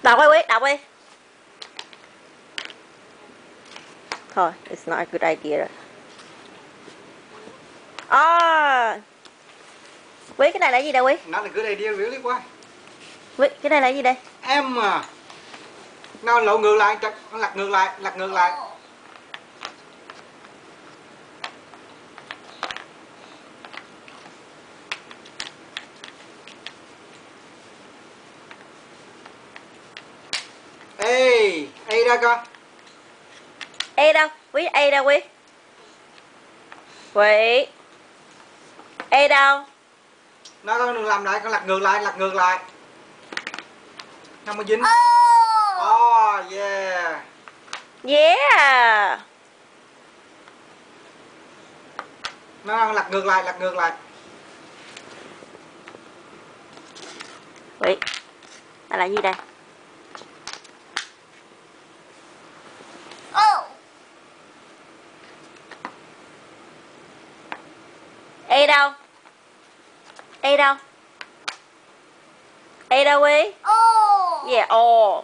Đọc đi Quý, đọc đi. Thôi, it's not a good idea rồi. Quý, cái này là gì đây Quý? Not a good idea really why? Quý, cái này là gì đây? Em à. Nào lộn ngược lại, lật ngược lại, lật ngược lại. A ra con. A đâu? Quý, A đâu Quý? Quý. A đâu? Nó con đừng làm lại, con lật ngược lại, lật ngược lại. Không có dính. Oh yeah. Yeah. Nó lật ngược lại, lật ngược lại. Quý. Đây là gì đây? A đâu? A đâu? A đâu Quý? Yeah, O.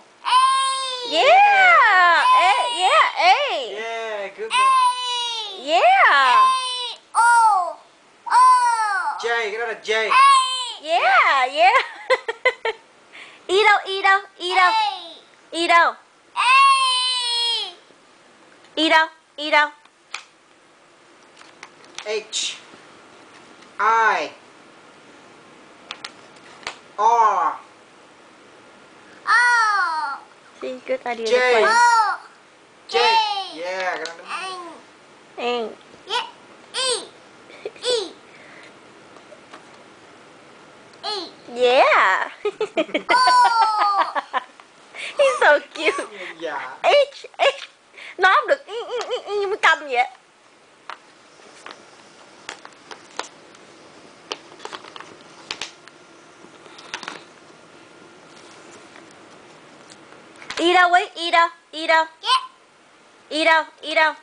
Yeah. A, yeah, A. Yeah, good one. Yeah. J, cái đó là J. Yeah, yeah. E đâu? E đâu? E đâu? E đâu? E đâu? E đâu? H, I, R. See, good idea. J. J. Yeah, cái đó đúng. And yeah. He's so cute. Dạ. H, H. Nó không được như mới cầm vậy. E đâu Quý? E đâu? E đâu? E đâu? E đâu?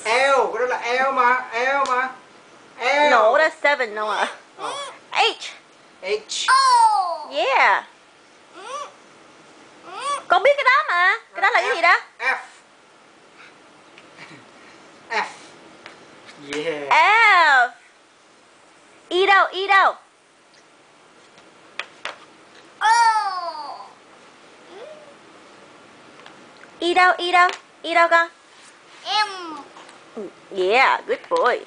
L, cái đó là L mà, L mà. L. No, that's 7 đâu ạ. H. H. Yeah. Con biết cái đó mà. Cái đó là cái gì đó? F. F. Yeah. F. E đâu? E đâu? E đâu? E đâu? E đâu con? Yeah, good boy.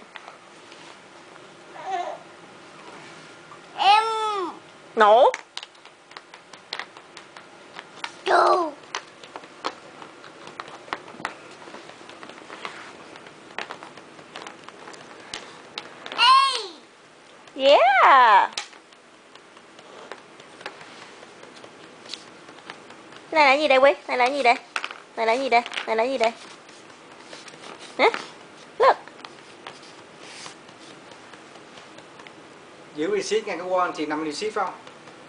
No. Yeah. Này là gì đây Quý? Này là gì đây? Này là gì đây? Này là gì đây? Hả? Look. Giữ receipt ngay cái wall thì nằm receipt không?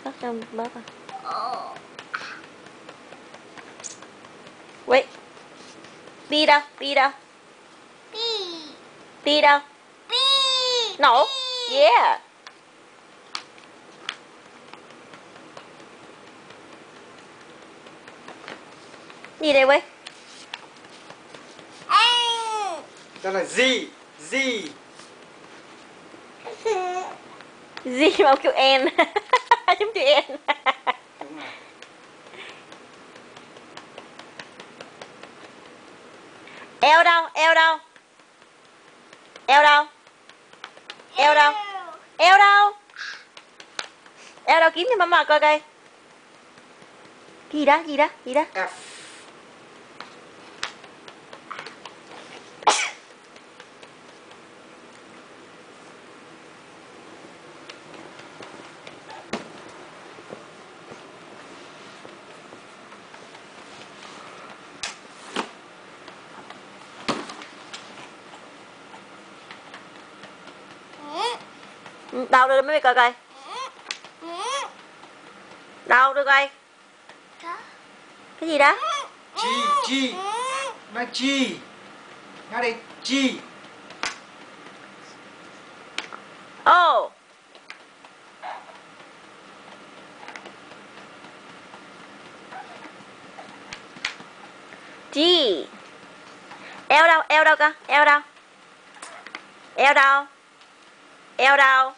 Bớt không? Bớt à? Wait. B đâu? B đâu? B đâu? No. Yeah. Gì đây Quý? Đó là Z. Z. Z mà kêu N. Giống chữ N. Đúng rồi. Eo đâu? Eo đâu? Eo đâu? Eo đâu? Eo đâu? Eo đâu? Kiếm cho mama coi coi. Gì đó? Gì đó? Gì đó? F. Đâu đưa mấy coi coi. Đâu đưa coi. Cái gì đó? G. G. Nó G. Nó đây G. Oh. eo đâu con? Eo đâu? Eo đâu? Eo đâu?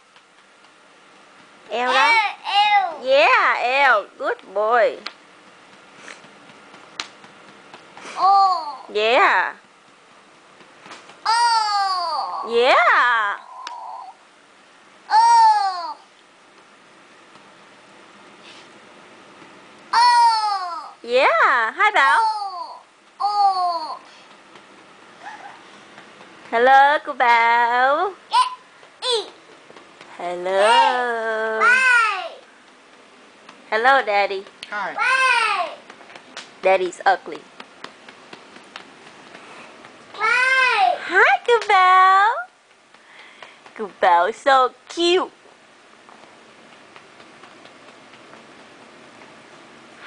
Eo đâu? Yeah, eo. Good boy. Yeah. Yeah. Yeah. Hai Bảo. Hello cô Bảo. Hello. Hello Daddy. Hi. Daddy's ugly. Hi cô Bảo. Cô Bảo so cute.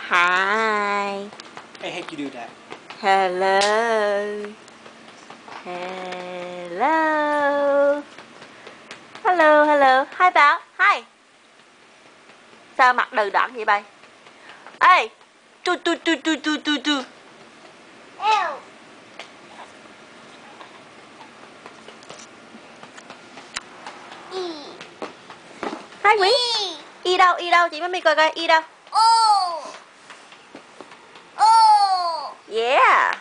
Hi. I hate you do that. Hello. Hello. Hello, hello. Hi Bảo. Hi. Sao mặt đừ đẫn vậy bay? Ê. Tu tu tu tu tu tu tu. Hai Nguyễn. Y đâu? Y đâu? Chị Mami coi coi. Y đâu? Yeah.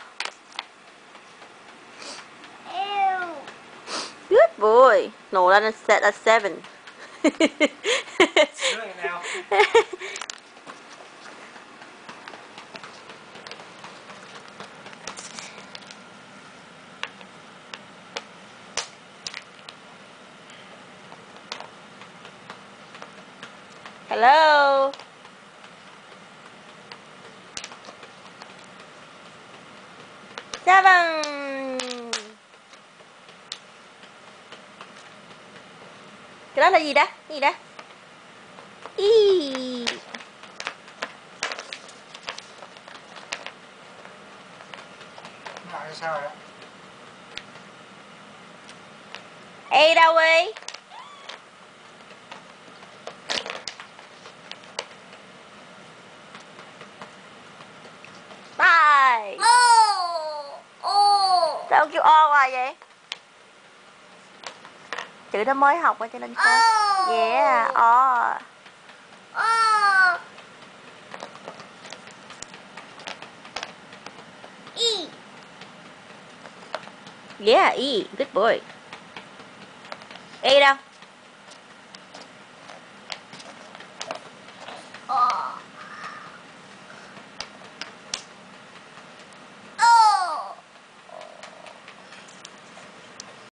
Good boy. No, that's a 7. Now. Hello. Dạ vâng. Cái đó là gì đó? Cái gì đó? Y. Lại sao rồi đó? Ê đâu đi? Bye. Sao kêu o hoài vậy? Chữ đó mới học cho nên khó. Yeah, o. Yeah, E. Good boy. E đâu?